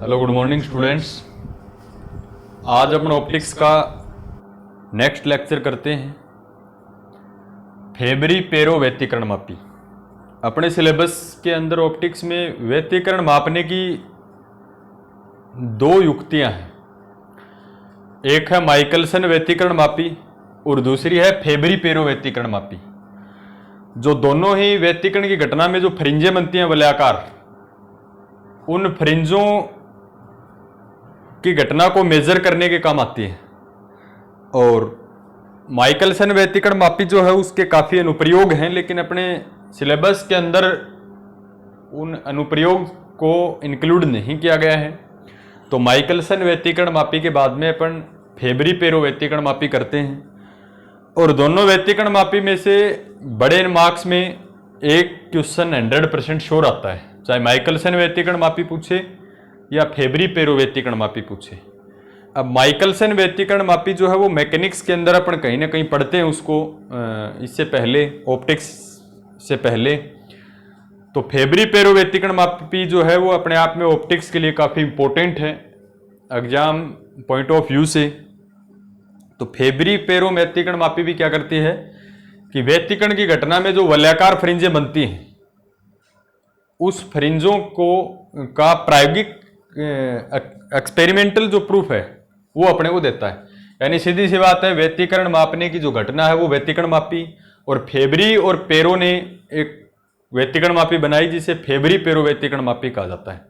Hello good morning students. आज अपन optics का next lecture करते हैं फेबरी पेरो व्यतिकरण मापी। अपने सिलेबस के अंदर ऑप्टिक्स में व्यतिकरण मापने की दो युक्तियां हैं। एक है माइकलसन व्यतिकरण मापी और दूसरी है फेबरी पेरो व्यतिकरण मापी। जो दोनों ही व्यतिकरण की घटना में जो फ्रिंजें बनती हैं वलयाकार, उन फ्रिंजों की घटना को मेजर करने के काम आती है। और माइकलसन व्यतिकरण मापी जो है उसके काफ़ी अनुप्रयोग हैं, लेकिन अपने सिलेबस के अंदर उन अनुप्रयोग को इंक्लूड नहीं किया गया है। तो माइकलसन व्यतिकरण मापी के बाद में अपन फेबरी पेरो व्यतिकरण मापी करते हैं। और दोनों व्यतिकरण मापी में से बड़े मार्क्स में एक क्वेश्चन 100% श्योर आता है, चाहे माइकलसन व्यतिकरण मापी पूछे या फेबरी पेरो व्यतिकरण मापी पूछे। अब माइकलसन व्यतिकरण मापी जो है वो मैकेनिक्स के अंदर अपन कहीं ना कहीं पढ़ते हैं उसको, इससे पहले ऑप्टिक्स से पहले। तो फेबरी पेरो व्यतिकरण मापी जो है वो अपने आप में ऑप्टिक्स के लिए काफ़ी इंपॉर्टेंट है एग्जाम पॉइंट ऑफ व्यू से। तो फेबरी पेरो व्यतिकरण मापी भी क्या करती है कि व्यतिकरण की घटना में जो वलयाकार फ्रिंजें बनती हैं उस फ्रिंजों को का प्रायोगिक एक्सपेरिमेंटल जो प्रूफ है वो अपने को देता है। यानी सीधी सी बात है, व्यतिकरण मापने की जो घटना है वो व्यतिकरण मापी, और फेबरी और पेरो ने एक व्यतिकरण मापी बनाई जिसे फेबरी पेरो व्यतिकरण मापी कहा जाता है।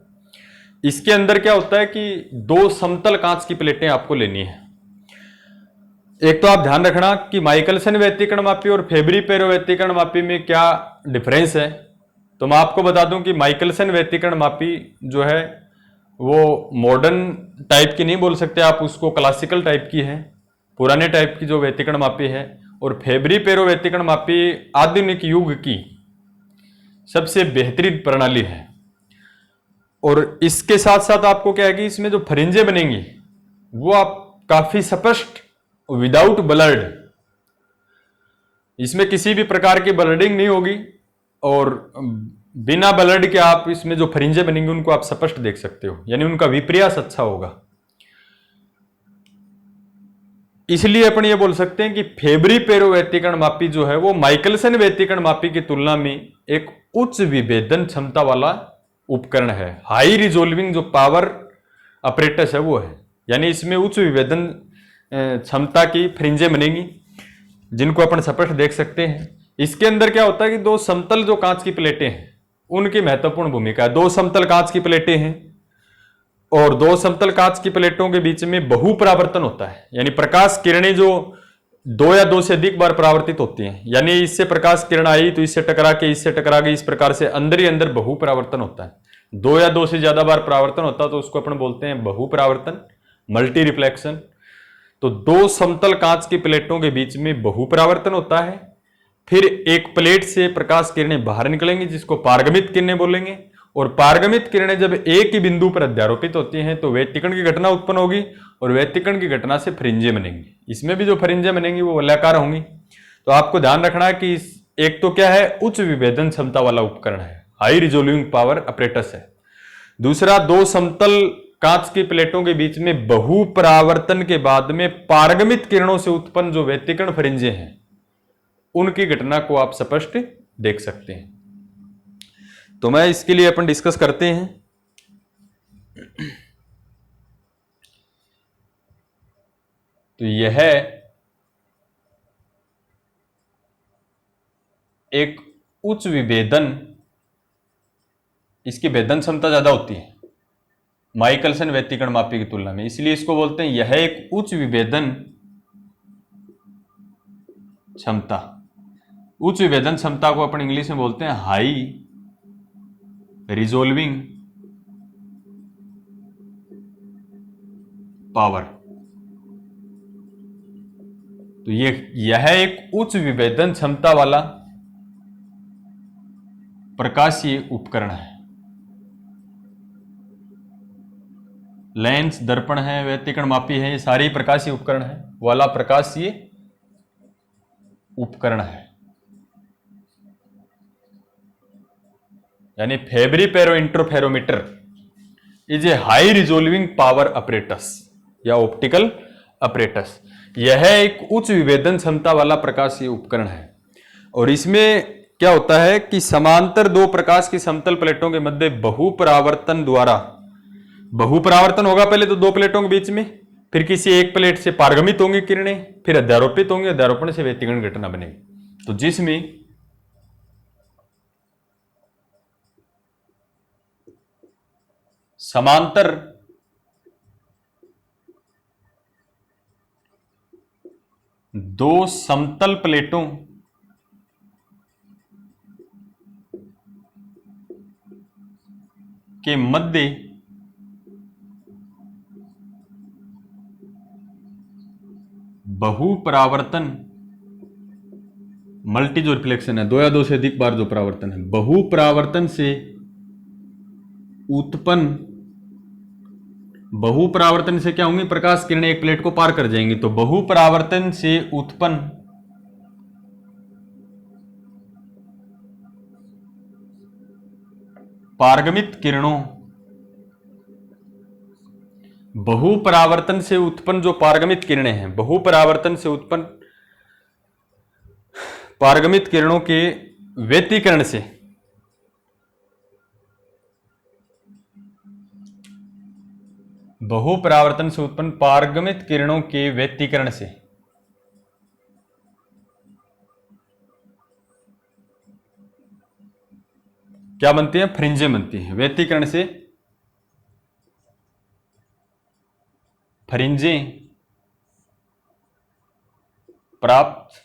इसके अंदर क्या होता है कि दो समतल कांच की प्लेटें आपको लेनी है। एक तो आप ध्यान रखना कि माइकलसन व्यतिकरण मापी और फेबरी पेरो व्यतिकरण मापी में क्या डिफरेंस है। तो मैं आपको बता दूं कि माइकलसन व्यतिकरण मापी जो है वो मॉडर्न टाइप की नहीं बोल सकते आप, उसको क्लासिकल टाइप की है, पुराने टाइप की जो व्यतिकरण मापी है। और फेबरी पेरो व्यतिकरण मापी आधुनिक युग की सबसे बेहतरीन प्रणाली है। और इसके साथ साथ आपको क्या है कि इसमें जो फ्रिंजें बनेंगी वो आप काफी स्पष्ट, विदाउट ब्लर्ड, इसमें किसी भी प्रकार की ब्लडिंग नहीं होगी, और बिना ब्लड के आप इसमें जो फ्रिंजें बनेंगी उनको आप स्पष्ट देख सकते हो, यानी उनका विपर्यास अच्छा होगा। इसलिए अपन ये बोल सकते हैं कि फेबरी पेरो व्यतिकरण मापी जो है वो माइकलसन व्यतिकरण मापी की तुलना में एक उच्च विभेदन क्षमता वाला उपकरण है। हाई रिजोल्विंग जो पावर अपरेटस है वो है, यानी इसमें उच्च विभेदन क्षमता की फ्रिंजें बनेंगी जिनको अपन स्पष्ट देख सकते हैं। इसके अंदर क्या होता है कि दो समतल जो कांच की प्लेटें हैं उनकी महत्वपूर्ण भूमिका है। दो समतल कांच की प्लेटें हैं और दो समतल कांच की प्लेटों के बीच में बहुपरावर्तन होता है, यानी प्रकाश किरणें जो दो या दो से अधिक बार परावर्तित होती हैं, यानी इससे प्रकाश किरण आई तो इससे टकरा के इससे टकरा गई, इस प्रकार से अंदर ही अंदर बहुपरावर्तन होता है। दो या दो से ज्यादा बार परावर्तन होता है तो उसको अपन बोलते हैं बहुपरावर्तन, मल्टी रिफ्लेक्शन। तो दो समतल कांच की प्लेटों के बीच में बहुपरावर्तन होता है, फिर एक प्लेट से प्रकाश किरणें बाहर निकलेंगी जिसको पारगमित किरणें बोलेंगे। और पारगमित किरणें जब एक ही बिंदु पर अध्यारोपित होती हैं तो व्यतिकरण की घटना उत्पन्न होगी, और व्यतिकरण की घटना से फ्रिंजें बनेंगी। इसमें भी जो फ्रिंजें बनेंगी वो वलयाकार होंगी। तो आपको ध्यान रखना है कि एक तो क्या है, उच्च विभेदन क्षमता वाला उपकरण है, हाई रिजोल्विंग पावर अपरेटस है। दूसरा, दो समतल कांच की प्लेटों के बीच में बहुपरावर्तन के बाद में पारगमित किरणों से उत्पन्न जो व्यतिकरण फ्रिंजें हैं उनकी घटना को आप स्पष्ट देख सकते हैं। तो मैं इसके लिए अपन डिस्कस करते हैं। तो यह एक उच्च विभेदन, इसकी भेदन क्षमता ज्यादा होती है माइकलसन व्यतिकरण मापी की तुलना में, इसलिए इसको बोलते हैं यह एक उच्च विभेदन क्षमता। उच्च विभेदन क्षमता को अपन इंग्लिश में बोलते हैं हाई रिजोल्विंग पावर। तो यह एक उच्च विभेदन क्षमता वाला प्रकाशीय उपकरण है। लेंस, दर्पण है, व्यतिकरण मापी है, ये सारे प्रकाशीय उपकरण है, वाला प्रकाशीय उपकरण है। यानी Fabry Perot interferometer is a high resolving power apparatus या ऑप्टिकल अपरेटस। यह एक उच्च विभेदन क्षमता वाला प्रकाशीय उपकरण है और इसमें क्या होता है कि समांतर दो प्रकाश की समतल प्लेटों के मध्य बहुपरावर्तन द्वारा, बहुपरावर्तन होगा पहले तो दो प्लेटों के बीच में, फिर किसी एक प्लेट से पारगमित होंगी किरणें, फिर अध्यारोपित होंगी, अध्यारोपण से व्यतिकरण घटना बनेगी। तो जिसमें समांतर दो समतल प्लेटों के मध्य बहुपरावर्तन, मल्टी जो रिफ्लेक्शन है, दो या दो से अधिक बार जो परावर्तन है, बहुपरावर्तन से उत्पन्न, बहुपरावर्तन से क्या होंगी, प्रकाश किरणें एक प्लेट को पार कर जाएंगी। तो बहुपरावर्तन से उत्पन्न पारगमित किरणों, बहुपरावर्तन से उत्पन्न जो पारगमित किरणें हैं, बहुपरावर्तन से उत्पन्न पारगमित किरणों के व्यतिकरण से बहुपरावर्तन से उत्पन्न पारगमित किरणों के व्यतिकरण से क्या बनती है, फ्रिंजें बनती हैं। व्यतिकरण से फ्रिंजें प्राप्त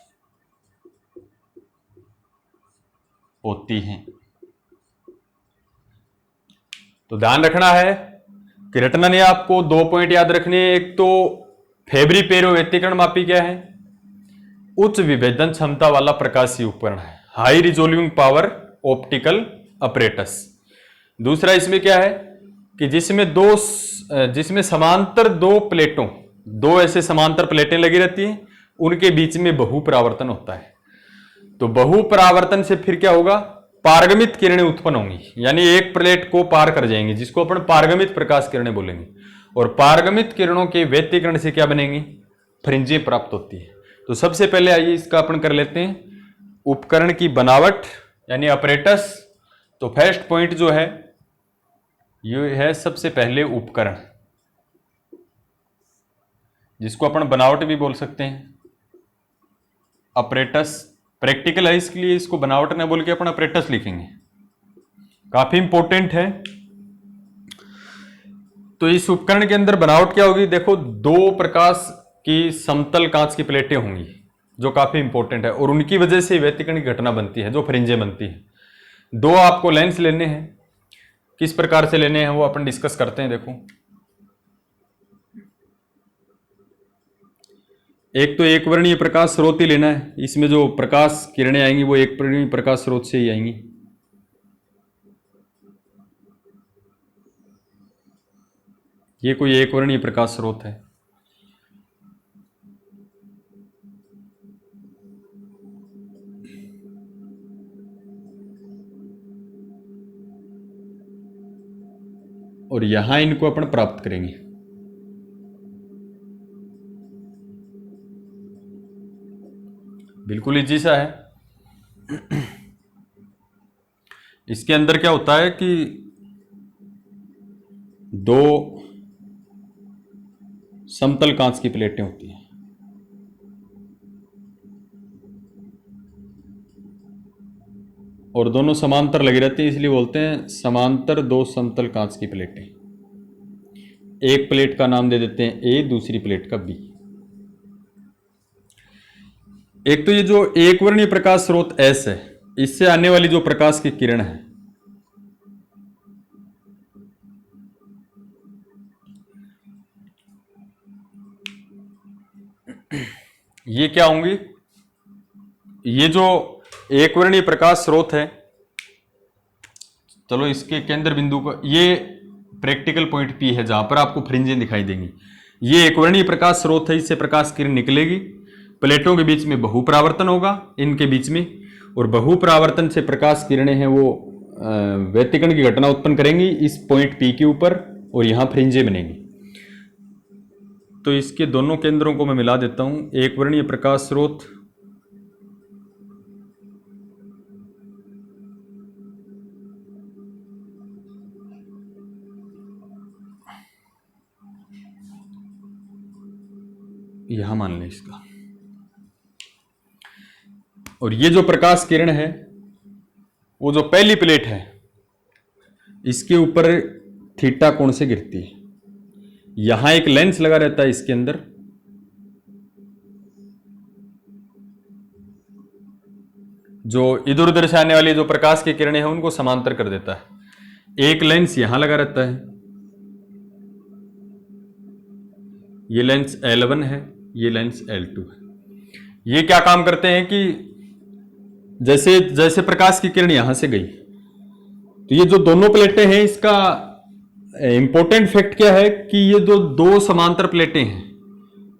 होती हैं। तो ध्यान रखना है कि रटना ने आपको दो पॉइंट याद रखने हैं। एक तो फेब्री पेरो व्यतिकरण मापी क्या है, उच्च विभेदन क्षमता वाला प्रकाशीय उपकरण है, high resolving power optical apparatus. दूसरा इसमें क्या है कि जिसमें समांतर दो प्लेटों, दो ऐसे समांतर प्लेटें लगी रहती हैं, उनके बीच में बहुपरावर्तन होता है। तो बहुपरावर्तन से फिर क्या होगा, पारगमित किरणें उत्पन्न होंगी, यानी एक प्लेट को पार कर जाएंगी, जिसको अपन पारगमित प्रकाश किरणें बोलेंगे। और पारगमित किरणों के व्यतिकरण से क्या बनेंगी, फ्रिंजें प्राप्त होती है। तो सबसे पहले आइए इसका अपन कर लेते हैं उपकरण की बनावट यानी अपरेटस। तो फर्स्ट पॉइंट जो है ये है सबसे पहले उपकरण, जिसको अपन बनावट भी बोल सकते हैं। अपरेटस प्रैक्टिकल है, इसलिए इसको बनावट न बोल के अपन अपरेटस लिखेंगे, काफी इंपॉर्टेंट है। तो इस उपकरण के अंदर बनावट क्या होगी, देखो दो प्रकाश की समतल कांच की प्लेटें होंगी जो काफी इंपॉर्टेंट है, और उनकी वजह से व्यतिकरण की घटना बनती है, जो फ्रिंजें बनती है। दो आपको लेंस लेने हैं, किस प्रकार से लेने हैं वो अपन डिस्कस करते हैं। देखो एक तो एक वर्णीय प्रकाश स्रोत ही लेना है, इसमें जो प्रकाश किरणें आएंगी वो एक वर्णीय प्रकाश स्रोत से ही आएंगी। ये कोई एक वर्णीय प्रकाश स्रोत है। और यहां इनको अपन प्राप्त करेंगे। बिल्कुल इजी सा है। इसके अंदर क्या होता है कि दो समतल कांच की प्लेटें होती हैं, और दोनों समांतर लगी रहती हैं, इसलिए बोलते हैं समांतर दो समतल कांच की प्लेटें। एक प्लेट का नाम दे देते हैं ए, दूसरी प्लेट का बी। एक तो ये जो एक वर्णीय प्रकाश स्रोत एस है, इससे आने वाली जो प्रकाश की किरण है ये क्या होंगी, ये जो एक वर्णीय प्रकाश स्रोत है, चलो इसके केंद्र बिंदु को, ये प्रैक्टिकल पॉइंट पी है जहां पर आपको फ्रिंजें दिखाई देंगी। ये एक वर्णीय प्रकाश स्रोत है, इससे प्रकाश किरण निकलेगी, प्लेटों के बीच में बहुपरावर्तन होगा इनके बीच में, और बहुपरावर्तन से प्रकाश किरणें हैं वो व्यतिकरण की घटना उत्पन्न करेंगी इस पॉइंट पी के ऊपर, और यहां फ्रिंजें बनेंगी। तो इसके दोनों केंद्रों को मैं मिला देता हूं। एक वर्णीय प्रकाश स्रोत यहां मान लें इसका, और ये जो प्रकाश किरण है वो जो पहली प्लेट है इसके ऊपर थीटा कोण से गिरती है। यहां एक लेंस लगा रहता है इसके अंदर, जो इधर उधर से आने वाली जो प्रकाश की किरणें हैं उनको समांतर कर देता है। एक लेंस यहां लगा रहता है, ये लेंस L1 है, ये लेंस L2 है। ये क्या काम करते हैं कि जैसे जैसे प्रकाश की किरण यहां से गई तो ये जो दोनों प्लेटें हैं, इसका इंपॉर्टेंट फैक्ट क्या है कि ये जो दो समांतर प्लेटें हैं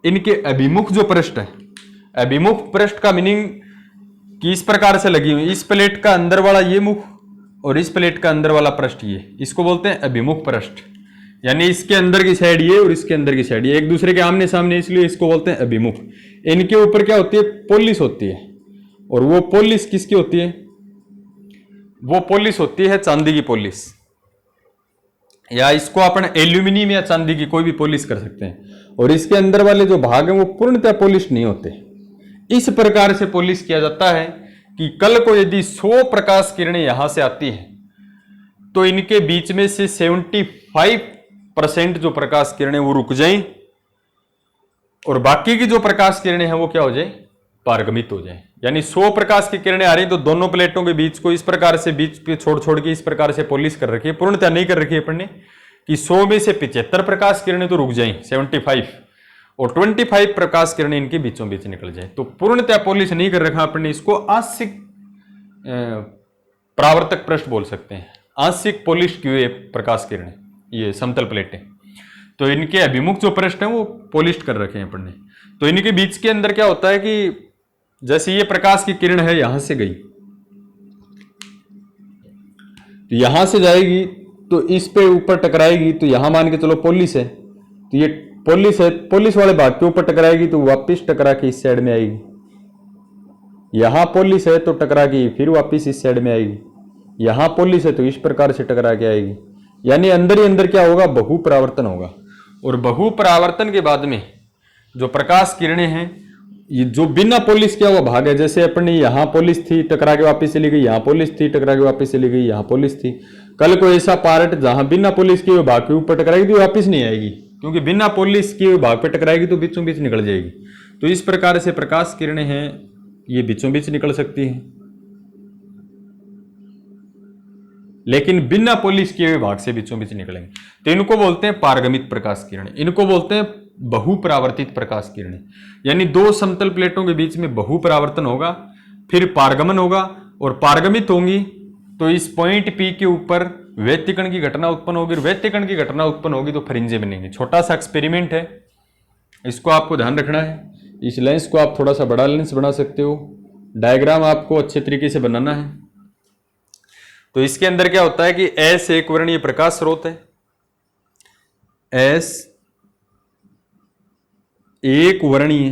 इनके अभिमुख जो पृष्ठ है, अभिमुख पृष्ठ का मीनिंग कि इस प्रकार से लगी हुई, इस प्लेट का अंदर वाला ये मुख और इस प्लेट का अंदर वाला पृष्ठ ये, इसको बोलते हैं अभिमुख पृष्ठ। यानी इसके अंदर की साइड ये और इसके अंदर की साइड ये एक दूसरे के आमने सामने, इसलिए इसको बोलते हैं अभिमुख। इनके ऊपर क्या होती है, पोलिस होती है, और वो पोलिस किसकी होती है, वो पोलिस होती है चांदी की पोलिस, या इसको अपन एल्यूमिनियम या चांदी की कोई भी पोलिस कर सकते हैं। और इसके अंदर वाले जो भाग हैं वो पूर्णतः पोलिश नहीं होते। इस प्रकार से पोलिश किया जाता है कि कल को यदि 100 प्रकाश किरणें यहां से आती हैं तो इनके बीच में से 75% जो प्रकाश किरणें वो रुक जाएं और बाकी की जो प्रकाश किरणें हैं वो क्या हो जाए, पारगमित हो जाए। यानी 100 प्रकाश की किरणें आ रही तो दोनों प्लेटों के बीच को इस प्रकार से बीच पे छोड़ छोड़ के इस प्रकार से पॉलिश कर रखी है, पूर्णतः नहीं कर रखी है अपन ने, कि 100 में से 75 प्रकाश किरणें तो रुक जाएं 75, और 25 प्रकाश किरणें इनके बीचों बीच निकल जाए। तो पूर्णतः पॉलिश नहीं कर रखा अपन ने, इसको आंशिक परावर्तक पृष्ठ बोल सकते हैं, आंशिक पॉलिश की हुई प्रकाश किरणें ये समतल प्लेटें। तो इनके अभिमुख जो पृष्ठ हैं वो पॉलिश कर रखे हैं अपन ने। तो इनके बीच के अंदर क्या होता है कि जैसे ये प्रकाश की किरण है यहां से गई तो यहां से जाएगी तो इस पे ऊपर टकराएगी, तो यहां मान के चलो पोलिस है, तो ये पोलिस है, पोलिस वाले भाग के ऊपर टकराएगी तो वापिस टकरा के इस साइड में आएगी। यहां पोलिस है तो टकरा के फिर वापिस इस साइड में आएगी, यहां पोलिस है तो इस प्रकार से टकरा के आएगी। यानी अंदर ही अंदर क्या होगा, बहुपरावर्तन होगा। और बहुपरावर्तन के बाद में जो प्रकाश किरणें हैं ये जो बिना पॉलिश किया हुआ भाग है, जैसे अपनी यहां पॉलिश थी टकरा के वापस चली गई, यहां पॉलिश थी टकरा के वापस चली गई, यहां पॉलिश थी, कल को ऐसा पार्ट जहां बिना पॉलिश किए हुए भाग के ऊपर टकराएगी तो वापस नहीं आएगी, क्योंकि बिना पॉलिश किए हुए भाग पे टकराएगी तो बीचों बीच निकल जाएगी। तो इस प्रकार से प्रकाश किरणें हैं ये बीचों बीच निकल सकती हैं, लेकिन बिना पॉलिश किए हुए भाग से बीचों बीच निकलेंगे तो इनको बोलते हैं पारगमित प्रकाश किरणें, इनको बोलते हैं बहुपरावर्तित प्रकाश किरणें। यानी दो समतल प्लेटों के बीच में बहुपरावर्तन होगा, फिर पारगमन होगा, और पारगमित होंगी तो इस पॉइंट P के ऊपर व्यतिकरण की घटना उत्पन्न होगी, और व्यतिकरण की घटना उत्पन्न होगी तो फ्रिंजें बनेंगी। छोटा सा एक्सपेरिमेंट है, इसको आपको ध्यान रखना है। इस लेंस को आप थोड़ा सा बड़ा लेंस बना सकते हो, डायग्राम आपको अच्छे तरीके से बनाना है। तो इसके अंदर क्या होता है कि S एक वर्णीय प्रकाश स्रोत है, S एक वर्णीय,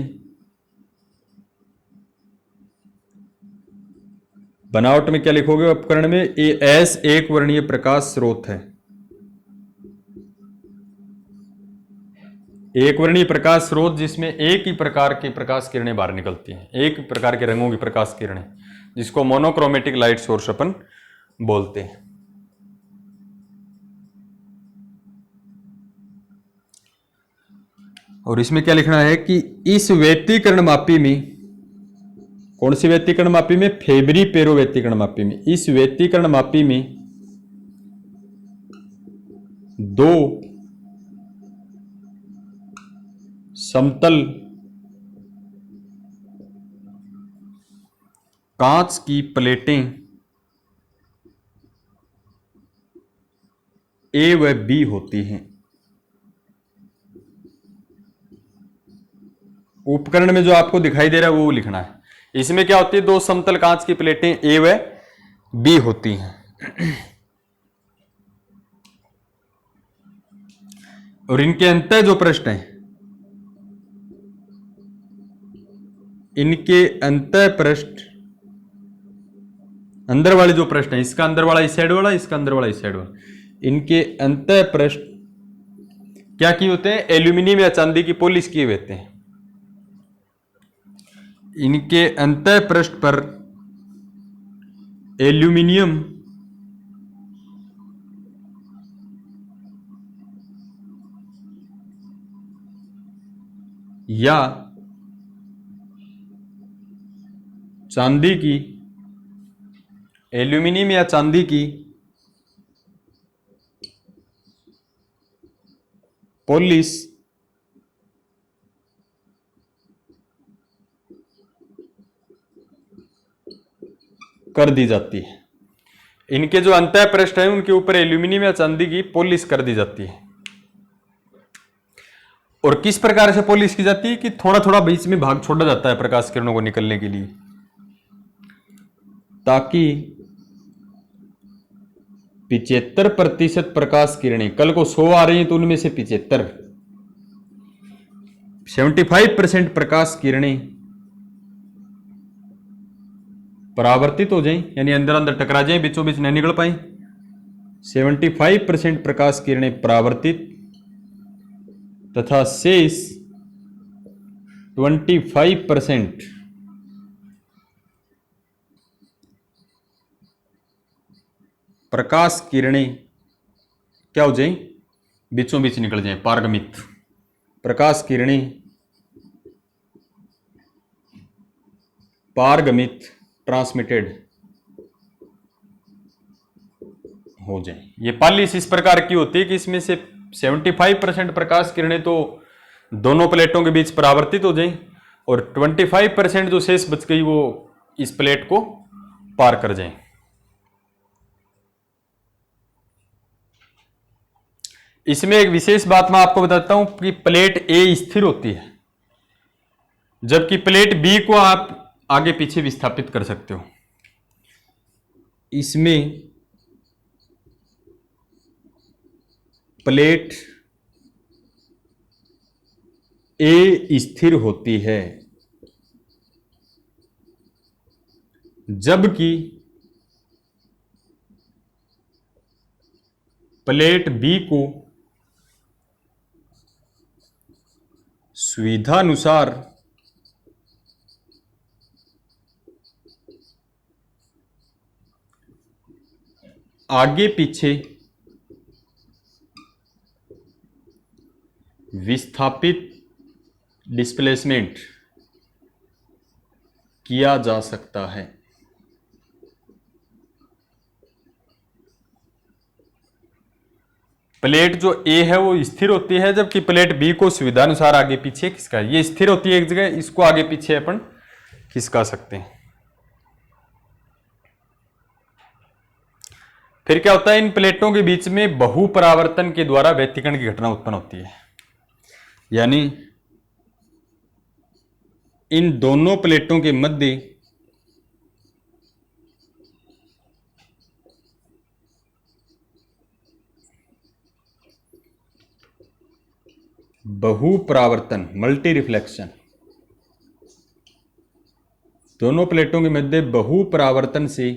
बनावट में क्या लिखोगे उपकरण में, S एक वर्णीय प्रकाश स्रोत है। एक वर्णीय प्रकाश स्रोत जिसमें एक ही प्रकार की प्रकाश किरणें बाहर निकलती हैं, एक प्रकार के रंगों की प्रकाश किरणें, जिसको मोनोक्रोमेटिक लाइट सोर्स अपन बोलते हैं। और इसमें क्या लिखना है कि इस व्यतिकरण मापी में, कौन सी व्यतिकरण मापी में, फेबरी पेरो व्यतिकरण मापी में, इस व्यतिकरण मापी में दो समतल कांच की प्लेटें A व B होती हैं। उपकरण में जो आपको दिखाई दे रहा है वो लिखना है। इसमें क्या होती है, दो समतल कांच की प्लेटें A व B होती हैं। और इनके अंतः जो पृष्ठ हैं, इनके अंतः पृष्ठ, अंदर वाले जो पृष्ठ है, इसका अंदर वाला इस साइड वाला, इसका अंदर वाला इस साइड वाला, इनके अंतः पृष्ठ क्या किए होते हैं? एल्यूमिनियम या चांदी की पॉलिश किए होते हैं। इनके अंतः पृष्ठ पर एल्यूमिनियम या चांदी की, एल्यूमिनियम या चांदी की पॉलिश कर दी जाती है। इनके जो अंतः पृष्ठ है उनके ऊपर एल्यूमिनियम या चांदी की पॉलिश कर दी जाती है। और किस प्रकार से पॉलिश की जाती है कि थोड़ा थोड़ा बीच में भाग छोड़ा जाता है प्रकाश किरणों को निकलने के लिए, ताकि 75% प्रकाश किरणें, कल को 100 आ रही हैं तो उनमें से 75% प्रकाश किरणें परावर्तित हो जाएं, यानी अंदर अंदर टकरा जाएं, बीचों बीच न निकल पाए। 75% प्रकाश किरणें परावर्तित तथा शेष 25% प्रकाश किरणें क्या हो जाए? बीचों बीच निकल जाए, पारगमित। प्रकाश किरणें पारगमित, ट्रांसमिटेड हो जाए। ये पॉलिश इस प्रकार की होती है कि इसमें से 75% प्रकाश किरणें तो दोनों प्लेटों के बीच परावर्तित हो जाए और 25% जो शेष बच गई वो इस प्लेट को पार कर जाए। इसमें एक विशेष बात मैं आपको बताता हूं कि प्लेट ए स्थिर होती है, जबकि प्लेट बी को आप आगे पीछे विस्थापित कर सकते हो। इसमें प्लेट ए स्थिर होती है, जबकि प्लेट बी को सुविधानुसार आगे पीछे विस्थापित, डिस्प्लेसमेंट किया जा सकता है। प्लेट जो ए है वो स्थिर होती है, जबकि प्लेट बी को सुविधानुसार आगे पीछे खिसका, ये स्थिर होती है एक जगह, इसको आगे पीछे अपन खिसका सकते हैं। फिर क्या होता है? इन प्लेटों के बीच में बहुपरावर्तन के द्वारा व्यतिकरण की घटना उत्पन्न होती है, यानी इन दोनों प्लेटों के मध्य बहुपरावर्तन, मल्टी रिफ्लेक्शन, दोनों प्लेटों के मध्य बहुपरावर्तन से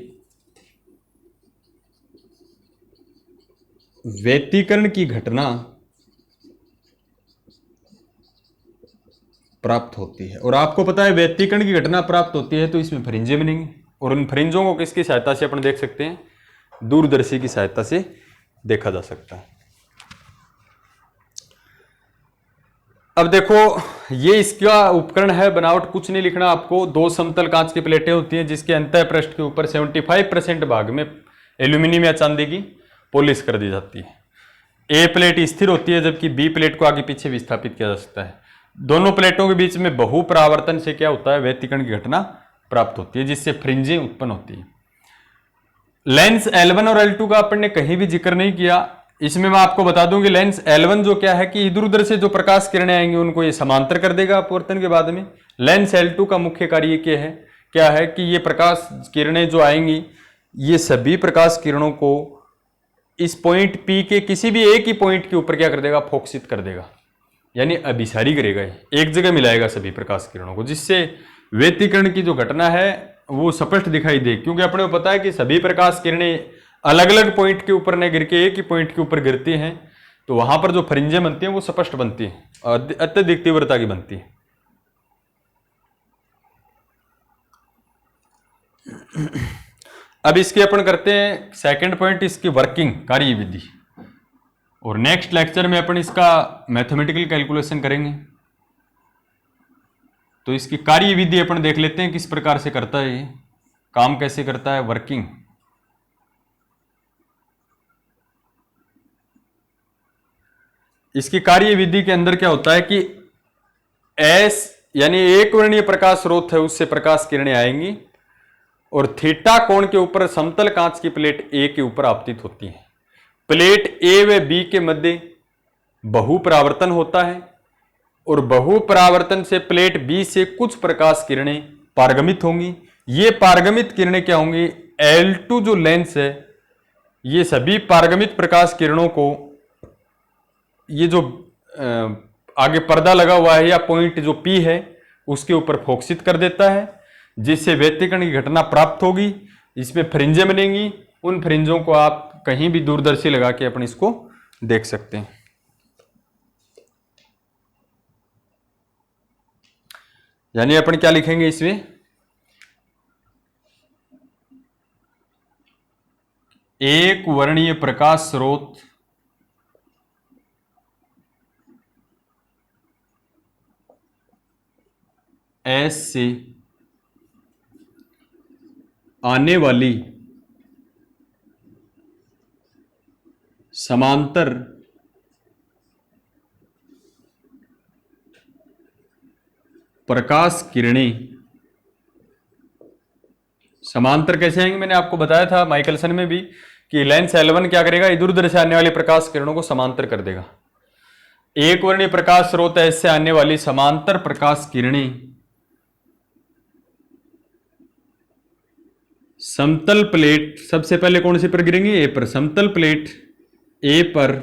व्यतिकरण की घटना प्राप्त होती है। और आपको पता है व्यतिकरण की घटना प्राप्त होती है तो इसमें फ्रिंजें बनेंगी, और उन फ्रिंजों को किसकी सहायता से अपन देख सकते हैं? दूरदर्शी की सहायता से देखा जा सकता है। अब देखो, ये इसका उपकरण है, बनावट कुछ नहीं लिखना आपको। 2 समतल कांच की प्लेटें होती हैं जिसके अंतः पृष्ठ के ऊपर 75% भाग में एल्यूमिनियम या चांदी की पॉलिश कर दी जाती है। ए प्लेट स्थिर होती है, जबकि बी प्लेट को आगे पीछे विस्थापित किया जा सकता है। दोनों प्लेटों के बीच में बहुपरावर्तन से क्या होता है? व्यतिकरण की घटना प्राप्त होती है, जिससे फ्रिंजें उत्पन्न होती है। लेंस L1 और L2 का अपन ने कहीं भी जिक्र नहीं किया। इसमें मैं आपको बता दूं कि लेंस L1 जो क्या है कि इधर उधर से जो प्रकाश किरणें आएंगी उनको ये समांतर कर देगा अपवर्तन के बाद में। लेंस L2 का मुख्य कार्य क्या है कि ये प्रकाश किरणें जो आएंगी ये सभी प्रकाश किरणों को इस पॉइंट P के किसी भी एक ही पॉइंट के ऊपर क्या कर देगा, फोकसित कर देगा, यानी अभिसारी करेगा, एक जगह मिलाएगा सभी प्रकाश किरणों को, जिससे व्यतिकरण की जो घटना है वो स्पष्ट दिखाई दे। क्योंकि अपने को पता है कि सभी प्रकाश किरणें अलग अलग पॉइंट के ऊपर न गिर के एक ही पॉइंट के ऊपर गिरती हैं, तो वहां पर जो फ्रिंजें बनती हैं वो स्पष्ट बनती हैं, अत्यधिक तीव्रता की बनती है। अब इसके अपन करते हैं सेकंड पॉइंट, इसकी वर्किंग, कार्यविधि, और नेक्स्ट लेक्चर में अपन इसका मैथमेटिकल कैलकुलेशन करेंगे। तो इसकी कार्यविधि अपन देख लेते हैं किस प्रकार से करता है, ये काम कैसे करता है, वर्किंग। इसकी कार्यविधि के अंदर क्या होता है कि एस यानी एक वर्णीय प्रकाश स्रोत है, उससे प्रकाश किरणें आएंगी और थीटा कोण के ऊपर समतल कांच की प्लेट ए के ऊपर आपतित होती है। प्लेट ए व बी के मध्य बहुपरावर्तन होता है और बहुपरावर्तन से प्लेट बी से कुछ प्रकाश किरणें पारगमित होंगी। ये पारगमित किरणें क्या होंगी, L2 जो लेंस है, ये सभी पारगमित प्रकाश किरणों को ये जो आगे पर्दा लगा हुआ है या पॉइंट जो P है उसके ऊपर फोकसित कर देता है, जिससे व्यतिकरण की घटना प्राप्त होगी। इसमें फ्रिंजें बनेंगी, उन फ्रिंजों को आप कहीं भी दूरदर्शी लगा के अपन इसको देख सकते हैं। यानी अपन क्या लिखेंगे इसमें, एक वर्णीय प्रकाश स्रोत एस से आने वाली समांतर प्रकाश किरणें, समांतर कैसे आएंगे, मैंने आपको बताया था माइकलसन में भी कि लेंस L1 क्या करेगा, इधर उधर से आने वाली प्रकाश किरणों को समांतर कर देगा। एक वर्णीय प्रकाश स्रोत एस से आने वाली समांतर प्रकाश किरणें समतल प्लेट, सबसे पहले कौन सी पर गिरेंगी, ए पर, समतल प्लेट ए पर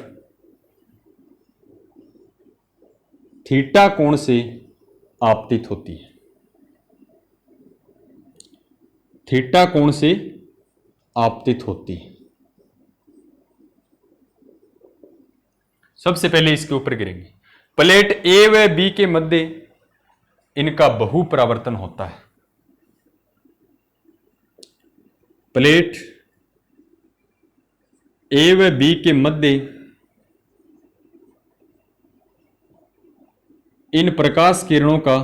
थीटा कोण से आपतित होती है, थीटा कोण से आपतित होती है। सबसे पहले इसके ऊपर गिरेंगे। प्लेट ए व बी के मध्य इनका बहुपरावर्तन होता है। प्लेट ए व बी के मध्य इन प्रकाश किरणों का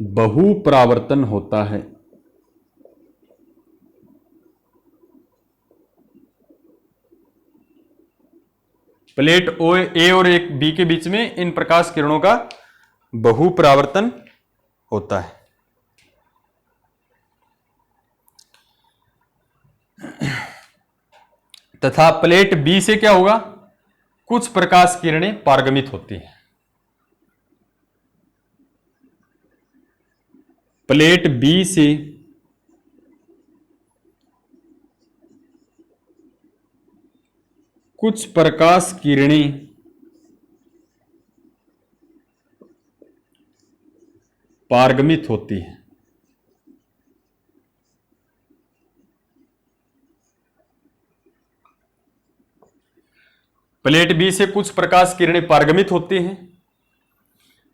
बहुपरावर्तन होता है। प्लेट ए और एक बी के बीच में इन प्रकाश किरणों का बहुपरावर्तन होता है। तथा प्लेट बी से क्या होगा, कुछ प्रकाश किरणें पारगमित होती हैं। प्लेट बी से कुछ प्रकाश किरणें पारगमित होती है। प्लेट बी से कुछ प्रकाश किरणें पारगमित होती हैं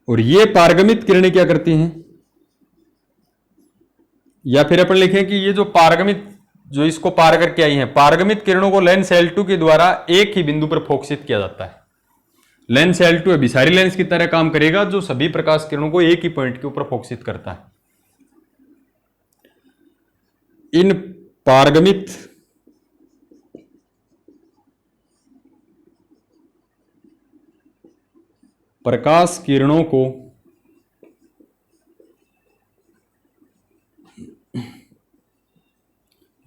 और ये पारगमित किरणें क्या करती हैं, या फिर अपन लिखें कि ये जो पारगमित, जो इसको पार करके आई हैं, पारगमित किरणों को लेंस L2 के द्वारा एक ही बिंदु पर फोकसित किया जाता है। लेंस L2 अभिसारी लेंस की तरह काम करेगा, जो सभी प्रकाश किरणों को एक ही पॉइंट के ऊपर फोकसित करता है। इन पारगमित प्रकाश किरणों को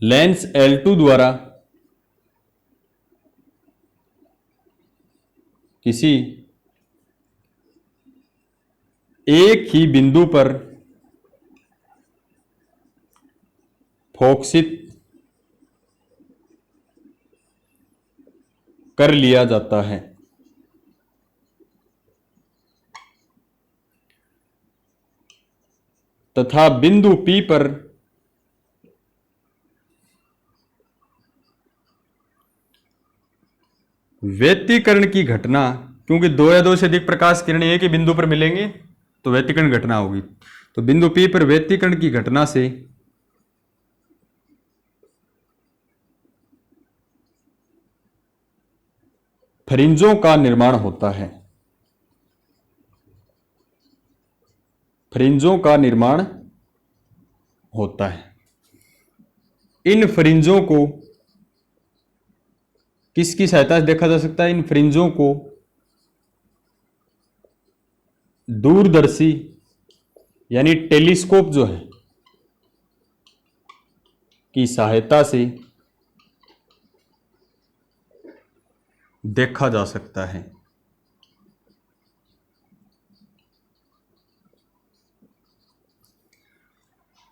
लेंस L2 द्वारा किसी एक ही बिंदु पर फोकसित कर लिया जाता है। तथा बिंदु P पर व्यतिकरण की घटना, क्योंकि दो या दो से अधिक प्रकाश किरणें एक ही बिंदु पर मिलेंगी तो व्यतिकरण घटना होगी। तो बिंदु P पर व्यतिकरण की घटना से फ्रिंजों का निर्माण होता है। फ्रिंजों का निर्माण होता है। इन फ्रिंजों को किसकी सहायता से देखा जा सकता है? इन फ्रिंजों को दूरदर्शी यानी टेलीस्कोप जो है की सहायता से देखा जा सकता है।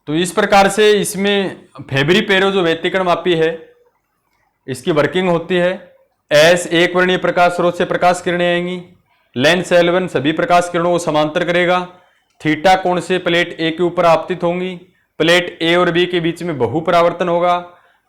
तो इस प्रकार से इसमें फेब्री-पेरो जो व्यतिकरण मापी है इसकी वर्किंग होती है। एस एक वर्णीय प्रकाश स्रोत से प्रकाश किरणें आएंगी। लेंस L1 सभी प्रकाश किरणों को समांतर करेगा। थीटा कोण से प्लेट ए के ऊपर आपतित होंगी। प्लेट ए और बी के बीच में बहुपरावर्तन होगा।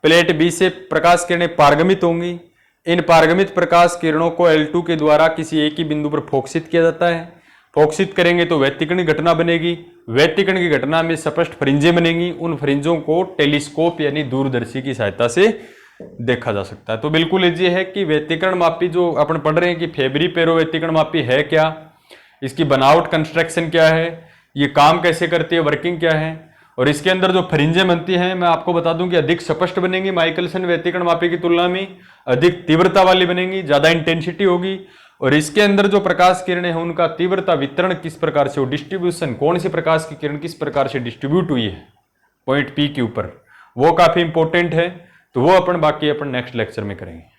प्लेट बी से प्रकाश किरणें पारगमित होंगी। इन पारगमित प्रकाश किरणों को L2 के द्वारा किसी एक ही बिंदु पर फोकसित किया जाता है। फोकसित करेंगे तो व्यतिकरण की घटना बनेगी। व्यतिकरण की घटना में स्पष्ट फ्रिंजें बनेंगी। उन फ्रिंजों को टेलीस्कोप यानी दूरदर्शी की सहायता से देखा जा सकता है। तो बिल्कुल इजी है कि व्यतिकरण मापी जो अपन पढ़ रहे हैं कि फेब्री-पेरो व्यतिकरण मापी है क्या, इसकी बनावट कंस्ट्रक्शन क्या है, ये काम कैसे करती है, वर्किंग क्या है, और इसके अंदर जो फ्रिंजें बनती हैं मैं आपको बता दूं कि अधिक स्पष्ट बनेंगी माइकलसन व्यतिकरण मापी की तुलना में, अधिक तीव्रता वाली बनेंगी, ज्यादा इंटेंसिटी होगी। और इसके अंदर जो प्रकाश किरणें हैं उनका तीव्रता वितरण किस प्रकार से हो, डिस्ट्रीब्यूशन कौन सी प्रकाश की किरण किस प्रकार से डिस्ट्रीब्यूट हुई है पॉइंट P के ऊपर, वो काफी इंपॉर्टेंट है। तो वो अपन बाकी अपन नेक्स्ट लेक्चर में करेंगे।